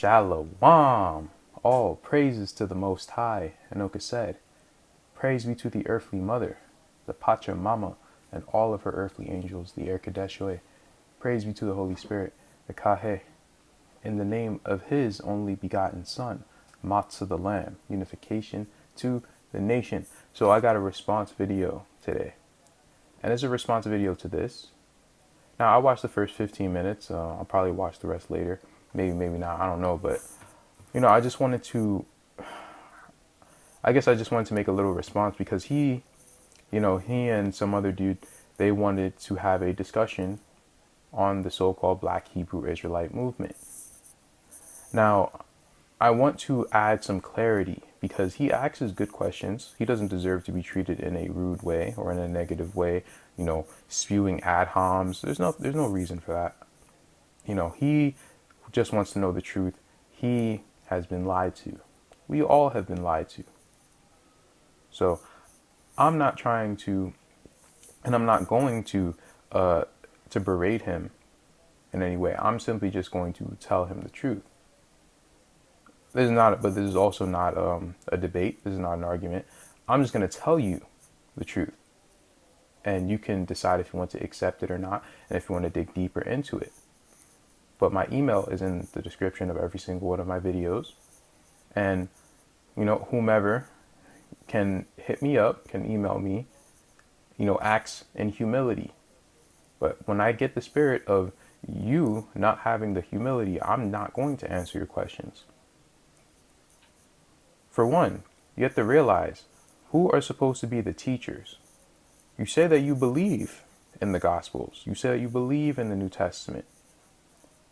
Shalom. All praises to the Most High. Anoka said, praise be to the earthly mother, the Pachamama, and all of her earthly angels, the Erkadeshoe. Praise be to the Holy Spirit, the Kahe, in the name of his only begotten Son, Motsah the Lamb, unification to the nation. So I got a response video today. And it's a response video to this. Now, I watched the first 15 minutes. I'll probably watch the rest later. Maybe not. I don't know. But, I just wanted to make a little response because he and some other dude, they wanted to have a discussion on the so-called Black Hebrew Israelite movement. Now, I want to add some clarity because he asks good questions. He doesn't deserve to be treated in a rude way or in a negative way, spewing ad homs. There's no reason for that. He just wants to know the truth. He has been lied to. We all have been lied to. So I'm not trying to, and I'm not going to berate him in any way. I'm simply just going to tell him the truth. This is also not a debate. This is not an argument. I'm just going to tell you the truth. And you can decide if you want to accept it or not, and if you want to dig deeper into it. But my email is in the description of every single one of my videos. And, whomever can hit me up, can email me, acts in humility. But when I get the spirit of you not having the humility, I'm not going to answer your questions. For one, you have to realize who are supposed to be the teachers. You say that you believe in the Gospels. You say that you believe in the New Testament.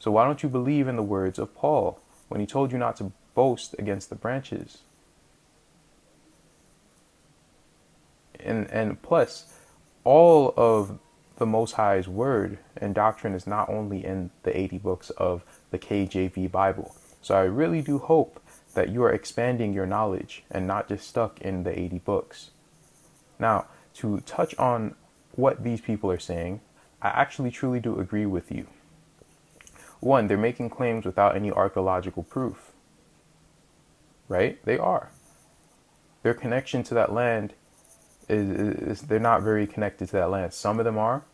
So why don't you believe in the words of Paul when he told you not to boast against the branches? And plus, all of the Most High's word and doctrine is not only in the 80 books of the KJV Bible. So I really do hope that you are expanding your knowledge and not just stuck in the 80 books. Now, to touch on what these people are saying, I actually truly do agree with you. One, they're making claims without any archaeological proof. Right? They are. Their connection to that land is they're not very connected to that land. Some of them are,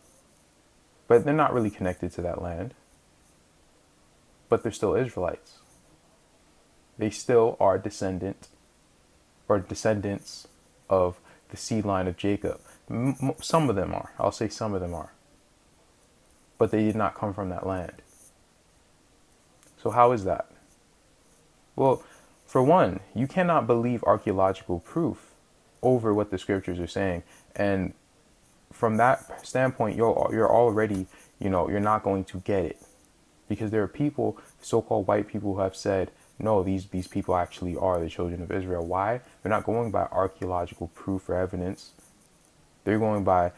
but they're not really connected to that land. But they're still Israelites. They still are descendants of the seed line of Jacob. Some of them are. I'll say some of them are. But they did not come from that land. So how is that? Well, for one, you cannot believe archaeological proof over what the scriptures are saying. And from that standpoint, you're already, you're not going to get it. Because there are people, so-called white people, who have said, no, these people actually are the children of Israel. Why? They're not going by archaeological proof or evidence. They're going by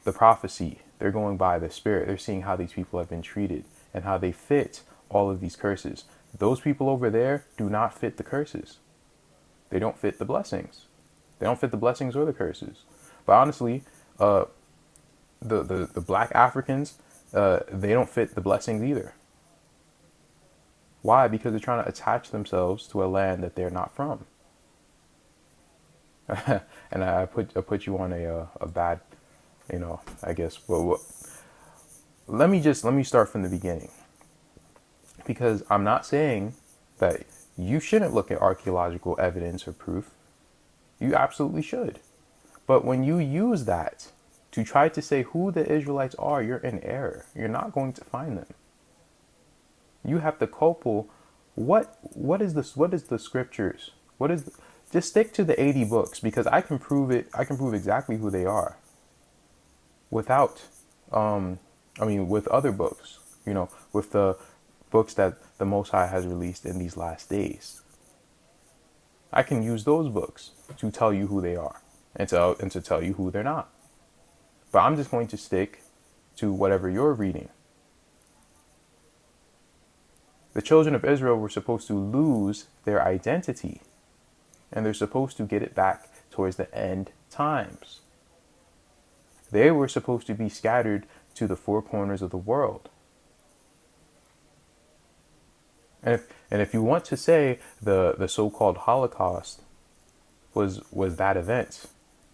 the prophecy. They're going by the spirit. They're seeing how these people have been treated and how they fit all of these curses. Those people over there do not fit the curses. They don't fit the blessings. They don't fit the blessings or the curses. But honestly, the black Africans, they don't fit the blessings either. Why? Because they're trying to attach themselves to a land that they're not from. And I put you on a bad, I guess. Well, let me start from the beginning, because I'm not saying that you shouldn't look at archaeological evidence or proof. You absolutely should. But when you use that to try to say who the Israelites are, you're in error. You're not going to find them. You have to couple what is the scriptures? Just stick to the 80 books, because I can prove it. I can prove exactly who they are without with other books, with the books that the Most High has released in these last days. I can use those books to tell you who they are and to tell you who they're not. But I'm just going to stick to whatever you're reading. The children of Israel were supposed to lose their identity, and they're supposed to get it back towards the end times. They were supposed to be scattered to the four corners of the world. And if you want to say the so-called Holocaust was that event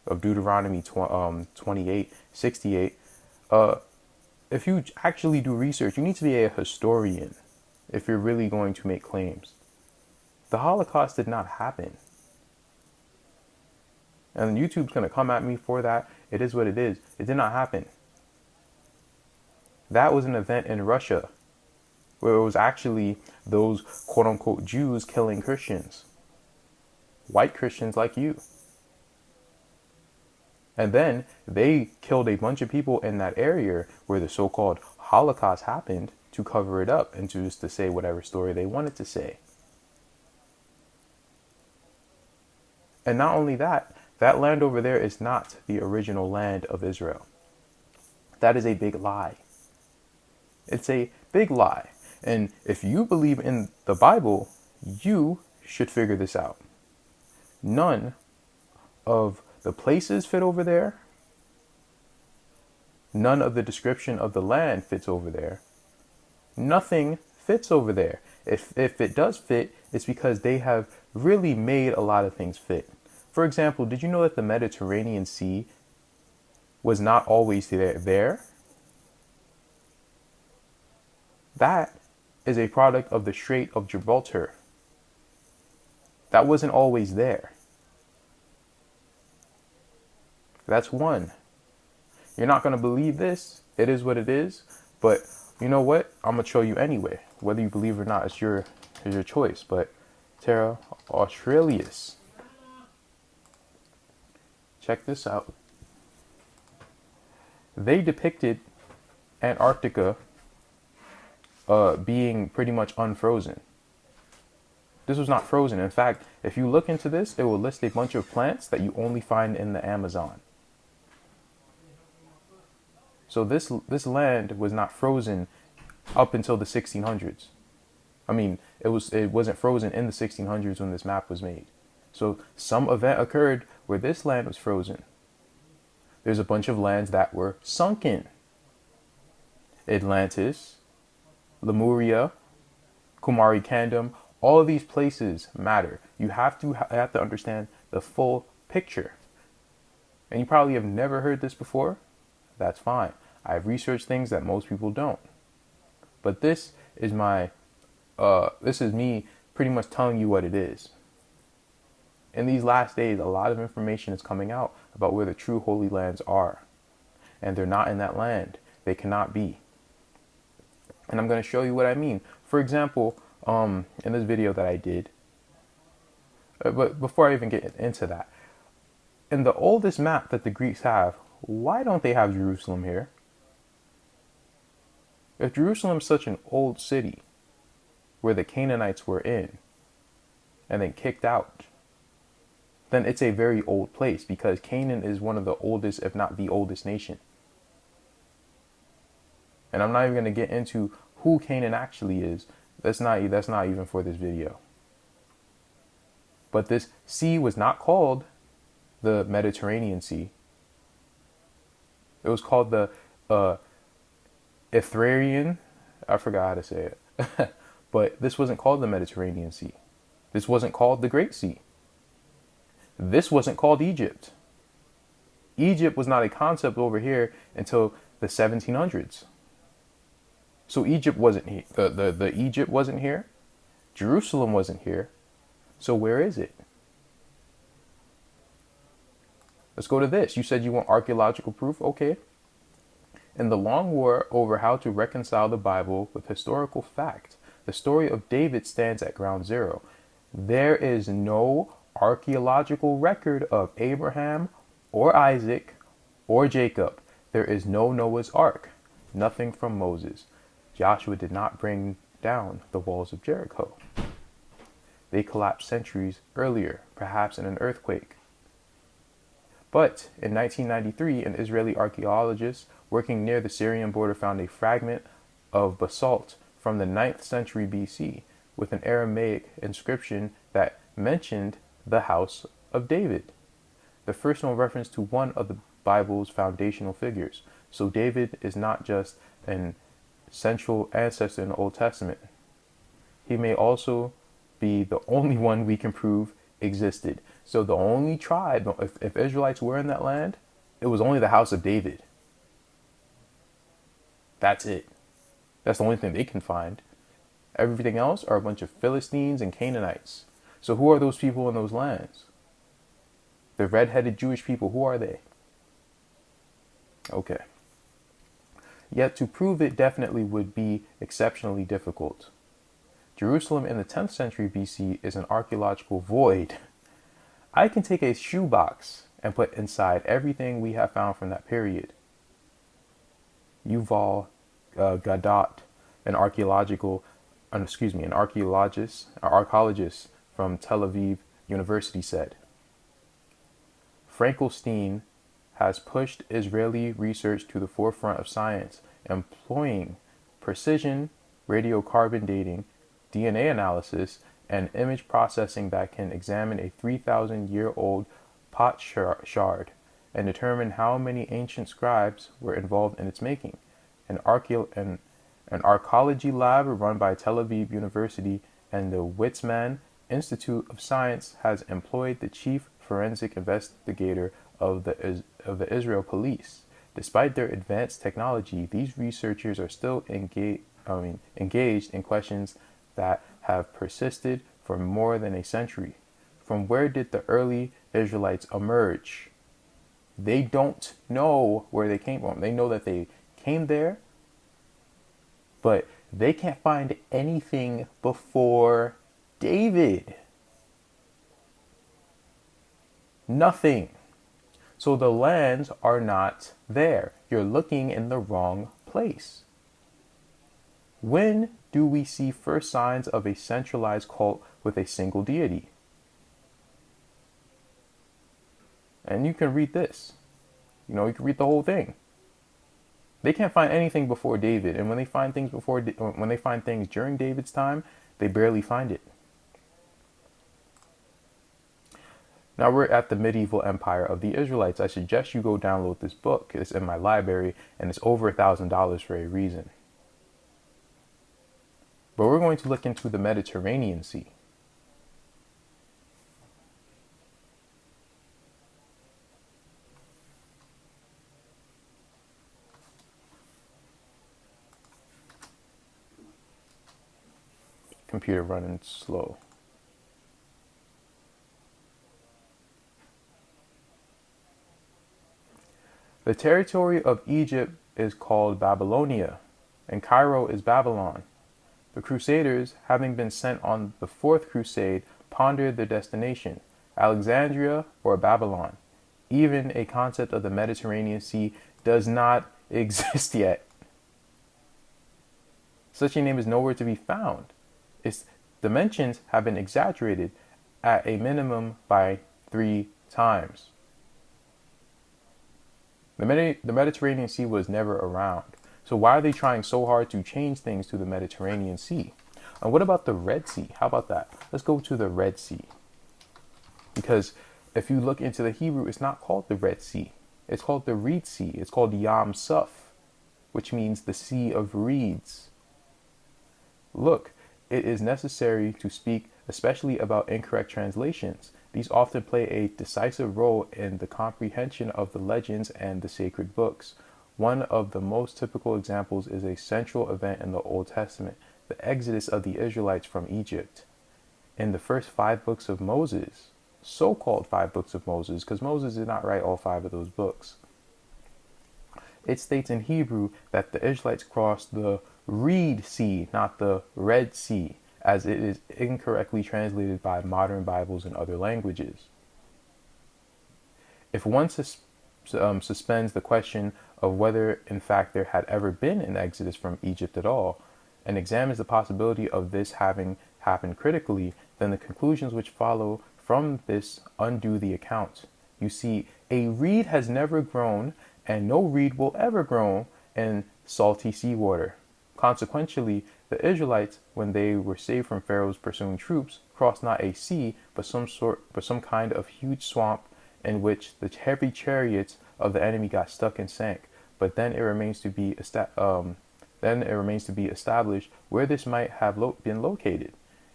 of Deuteronomy 28:68, if you actually do research, you need to be a historian if you're really going to make claims. The Holocaust did not happen. And YouTube's going to come at me for that. It is what it is. It did not happen. That was an event in Russia where it was actually those quote unquote Jews killing Christians, white Christians like you. And then they killed a bunch of people in that area where the so-called Holocaust happened to cover it up and to just to say whatever story they wanted to say. And not only that, that land over there is not the original land of Israel. That is a big lie. It's a big lie. And if you believe in the Bible, you should figure this out. None of the places fit over there. None of the description of the land fits over there. Nothing fits over there. If it does fit, it's because they have really made a lot of things fit. For example, did you know that the Mediterranean Sea was not always there? That is a product of the Strait of Gibraltar. That wasn't always there. That's one. You're not going to believe this. It is what it is. But you know what? I'm going to show you anyway. Whether you believe it or not, it's your choice. But Terra Australis. Check this out. They depicted Antarctica being pretty much unfrozen. This was not frozen. In fact, if you look into this, it will list a bunch of plants that you only find in the Amazon. So this land was not frozen up until the 1600s. I mean, it wasn't frozen in the 1600s when this map was made. So some event occurred where this land was frozen. There's a bunch of lands that were sunken. Atlantis, Lemuria, Kumari Kingdom, all of these places matter. You have to understand the full picture. And you probably have never heard this before. That's fine. I've researched things that most people don't. But this is me pretty much telling you what it is. In these last days, a lot of information is coming out about where the true holy lands are. And they're not in that land. They cannot be. And I'm going to show you what I mean. For example, in this video that I did, but before I even get into that, in the oldest map that the Greeks have, why don't they have Jerusalem here? If Jerusalem is such an old city where the Canaanites were in and then kicked out, then it's a very old place because Canaan is one of the oldest, if not the oldest nation. And I'm not even going to get into who Canaan actually is. That's not even for this video. But this sea was not called the Mediterranean Sea. It was called the Ithrian. I forgot how to say it. But this wasn't called the Mediterranean Sea. This wasn't called the Great Sea. This wasn't called Egypt. Egypt was not a concept over here until the 1700s. So Egypt wasn't here. The Egypt wasn't here. Jerusalem wasn't here. So where is it? Let's go to this. You said you want archaeological proof? Okay. In the long war over how to reconcile the Bible with historical fact, the story of David stands at ground zero. There is no archaeological record of Abraham or Isaac or Jacob. There is no Noah's Ark. Nothing from Moses. Joshua did not bring down the walls of Jericho. They collapsed centuries earlier, perhaps in an earthquake. But in 1993, an Israeli archaeologist working near the Syrian border found a fragment of basalt from the 9th century BC with an Aramaic inscription that mentioned the house of David, the first known reference to one of the Bible's foundational figures. So David is not just an central ancestor in the Old Testament. he may also be the only one we can prove existed. So the only tribe, if Israelites were in that land, it was only the house of David. That's it. That's the only thing they can find. Everything else are a bunch of Philistines and Canaanites. So who are those people in those lands? The red-headed Jewish people, who are they? Okay. Yet to prove it definitely would be exceptionally difficult. Jerusalem in the 10th century BC is an archaeological void. I can take a shoebox and put inside everything we have found from that period. Yuval Gadot, an archaeologist from Tel Aviv University said, Frankenstein has pushed Israeli research to the forefront of science, employing precision radiocarbon dating, DNA analysis, and image processing that can examine a 3,000-year-old pot shard and determine how many ancient scribes were involved in its making. An archaeology lab run by Tel Aviv University and the Weizmann Institute of Science has employed the chief forensic investigator of the Israel police. Despite their advanced technology, these researchers are still engaged in questions that have persisted for more than a century. From where did the early Israelites emerge? They don't know where they came from. They know that they came there, but they can't find anything before David. Nothing. So the lands are not there. You're looking in the wrong place. When do we see first signs of a centralized cult with a single deity? And you can read this. You can read the whole thing. They can't find anything before David, and when they find things during David's time, they barely find it. Now we're at the medieval empire of the Israelites. I suggest you go download this book. It's in my library, and it's over $1,000 for a reason. But we're going to look into the Mediterranean Sea. Computer running slow. The territory of Egypt is called Babylonia, and Cairo is Babylon. The Crusaders, having been sent on the Fourth Crusade, pondered their destination, Alexandria or Babylon. Even a concept of the Mediterranean Sea does not exist yet. Such a name is nowhere to be found. Its dimensions have been exaggerated at a minimum by 3 times. The Mediterranean Sea was never around. So why are they trying so hard to change things to the Mediterranean Sea? And what about the Red Sea? How about that? Let's go to the Red Sea. Because if you look into the Hebrew, it's not called the Red Sea. It's called the Reed Sea. It's called Yam Suf, which means the Sea of Reeds. Look, it is necessary to speak especially about incorrect translations. These often play a decisive role in the comprehension of the legends and the sacred books. One of the most typical examples is a central event in the Old Testament, the exodus of the Israelites from Egypt. In the first 5 books of Moses, so-called 5 books of Moses, because Moses did not write all 5 of those books, it states in Hebrew that the Israelites crossed the Reed Sea, not the Red Sea, as it is incorrectly translated by modern Bibles in other languages. If one suspends the question of whether in fact there had ever been an exodus from Egypt at all, and examines the possibility of this having happened critically, then the conclusions which follow from this undo the account. You see, a reed has never grown, and no reed will ever grow in salty seawater. Consequently, the Israelites, when they were saved from Pharaoh's pursuing troops, crossed not a sea, but some kind of huge swamp in which the heavy chariots of the enemy got stuck and sank. But then it remains to be established where this might have been located.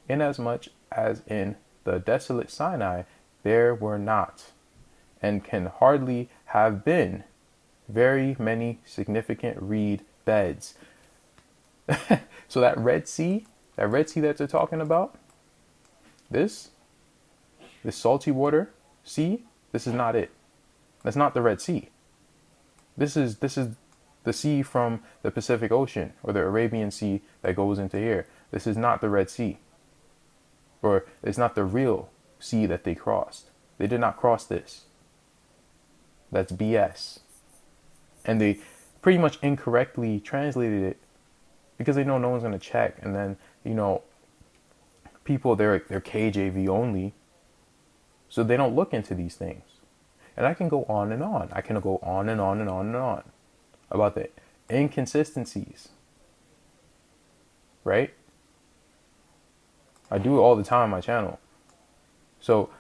inasmuch as in the desolate Sinai there were not, and can hardly have been, very many significant reed beds. So that Red Sea that they're talking about, this salty water sea, this is not it. That's not the Red Sea. This is the sea from the Pacific Ocean or the Arabian Sea that goes into here. This is not the Red Sea. Or it's not the real sea that they crossed. They did not cross this. That's BS. And they pretty much incorrectly translated it because they know no one's going to check. And then, people, they're KJV only. So they don't look into these things. And I can go on and on. I can go on and on and on and on about the inconsistencies. Right? I do it all the time on my channel. So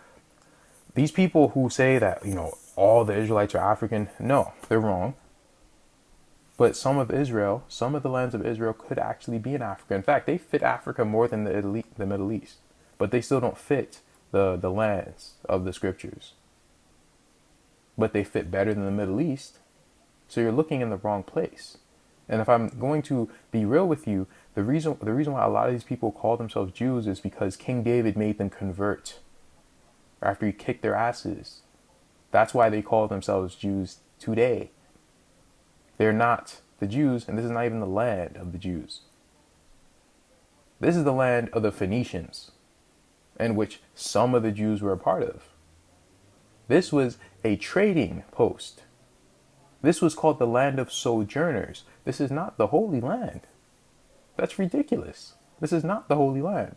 these people who say that, all the Israelites are African, no, they're wrong. But some of the lands of Israel could actually be in Africa. In fact, they fit Africa more than the Middle East. But they still don't fit the lands of the scriptures. But they fit better than the Middle East. So you're looking in the wrong place. And if I'm going to be real with you, the reason why a lot of these people call themselves Jews is because King David made them convert after he kicked their asses. That's why they call themselves Jews today. They're not the Jews, and this is not even the land of the Jews. This is the land of the Phoenicians, in which some of the Jews were a part of. This was a trading post. This was called the land of sojourners. This is not the Holy Land. That's ridiculous. This is not the Holy Land.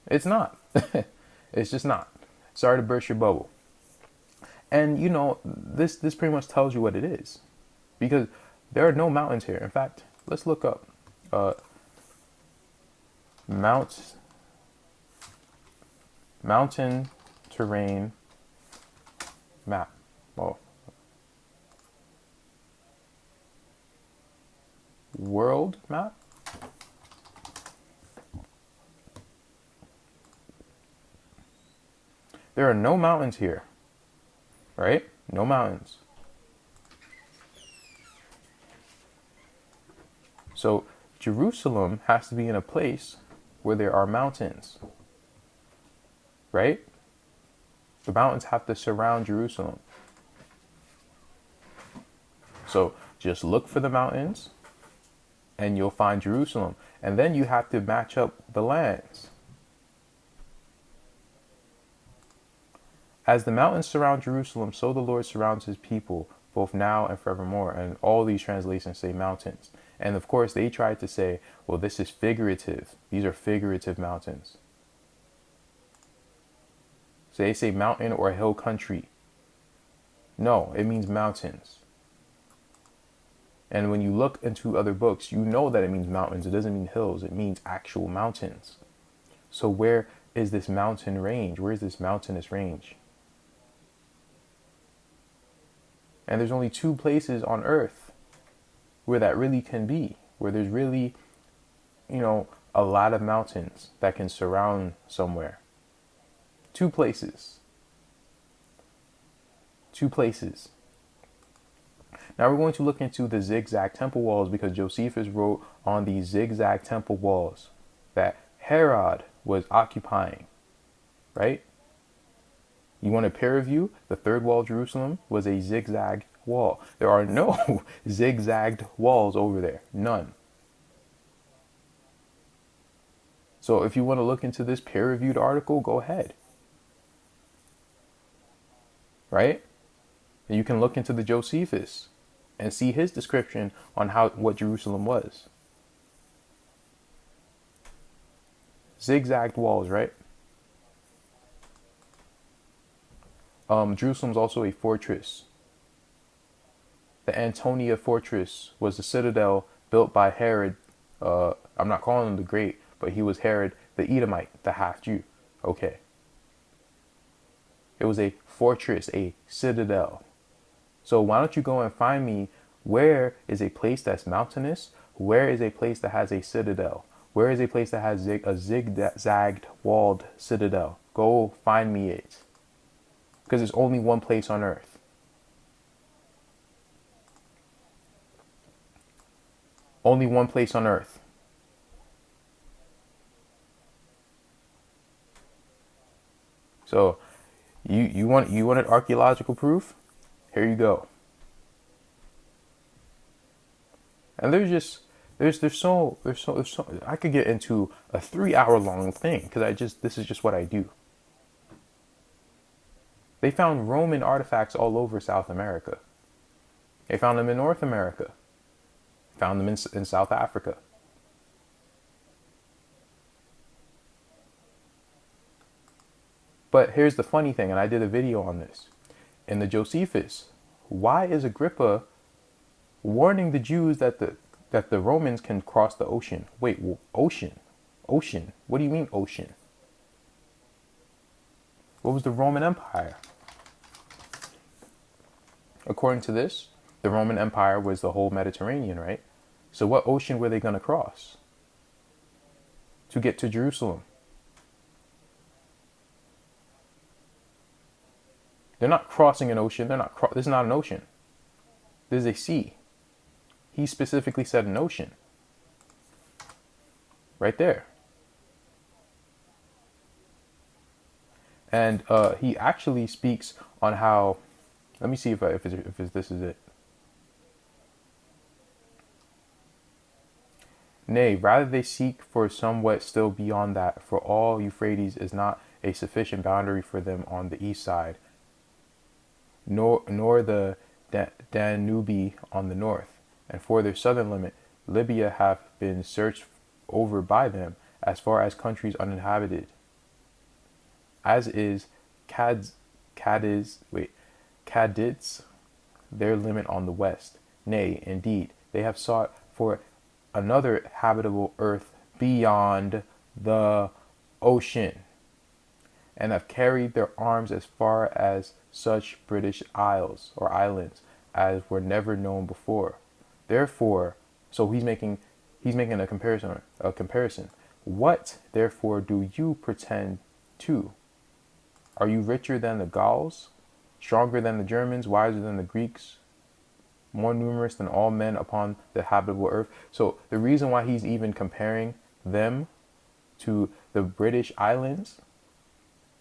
It's not. It's just not. Sorry to burst your bubble. And this pretty much tells you what it is. Because there are no mountains here. In fact, let's look up mountain terrain map. Oh. World map? There are no mountains here, right? No mountains. So Jerusalem has to be in a place where there are mountains, right? The mountains have to surround Jerusalem. So just look for the mountains and you'll find Jerusalem. And then you have to match up the lands. As the mountains surround Jerusalem, so the Lord surrounds his people, both now and forevermore. And all these translations say mountains. And of course, they tried to say, well, this is figurative. These are figurative mountains. So they say mountain or hill country. No, it means mountains. And when you look into other books, you know that it means mountains. It doesn't mean hills. It means actual mountains. So where is this mountain range? Where is this mountainous range? And there's only two places on earth where that really can be, where there's really, a lot of mountains that can surround somewhere. Two places. Two places. Now we're going to look into the zigzag temple walls, because Josephus wrote on these zigzag temple walls that Herod was occupying, right? You want a peer review? The third wall of Jerusalem was a zigzag wall. There are no zigzagged walls over there. None. So if you want to look into this peer-reviewed article, go ahead. Right? And you can look into the Josephus and see his description on what Jerusalem was. Zigzagged walls, right? Jerusalem's also a fortress. The Antonia fortress was the citadel built by Herod. I'm not calling him the Great, but he was Herod the Edomite, the half-Jew. Okay. It was a fortress, a citadel. So why don't you go and find me where is a place that's mountainous? Where is a place that has a citadel? Where is a place that has a zigzagged walled citadel? Go find me it. Because there's only one place on earth. Only one place on earth. So you wanted archaeological proof? Here you go. And there's so I could get into a 3 hour long thing because this is just what I do. They found Roman artifacts all over South America. They found them in North America. Found them in South Africa. But here's the funny thing, and I did a video on this. In the Josephus, why is Agrippa warning the Jews that the Romans can cross the ocean? Wait, ocean? Ocean? What do you mean ocean? What was the Roman Empire? According to this, the Roman Empire was the whole Mediterranean, right? So what ocean were they going to cross to get to Jerusalem? They're not crossing an ocean. This is not an ocean. This is a sea. He specifically said an ocean. Right there. And he actually speaks on how. Let me see if this is it. Nay, rather they seek for somewhat still beyond that, for all Euphrates is not a sufficient boundary for them on the east side, nor the Danube on the north, and for their southern limit, Libya hath been searched over by them as far as countries uninhabited, as is Cadiz, their limit on the west. Nay, indeed, they have sought for another habitable earth beyond the ocean, and have carried their arms as far as such British isles or islands as were never known before. Therefore, so he's making a comparison. What therefore do you pretend to? Are you richer than the Gauls, stronger than the Germans, wiser than the Greeks, more numerous than all men upon the habitable earth? So the reason why he's even comparing them to the British islands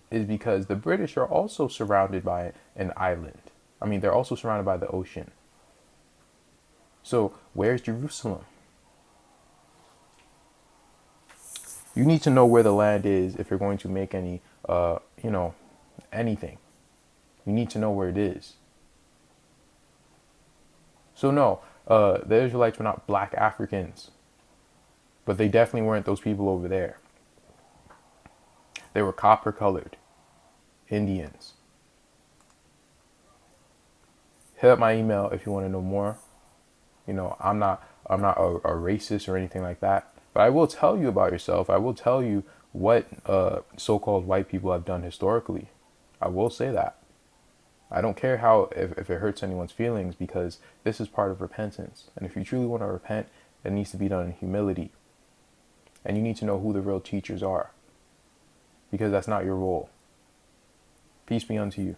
is because the British are also surrounded by an island. I mean, they're also surrounded by the ocean. So where's Jerusalem? You need to know where the land is if you're going to make any, anything. You need to know where it is. So no, the Israelites were not black Africans, but they definitely weren't those people over there. They were copper colored Indians. Hit up my email if you want to know more. I'm not a racist or anything like that, but I will tell you about yourself. I will tell you what so-called white people have done historically. I will say that. I don't care if it hurts anyone's feelings, because this is part of repentance. And if you truly want to repent, it needs to be done in humility. And you need to know who the real teachers are, because that's not your role. Peace be unto you.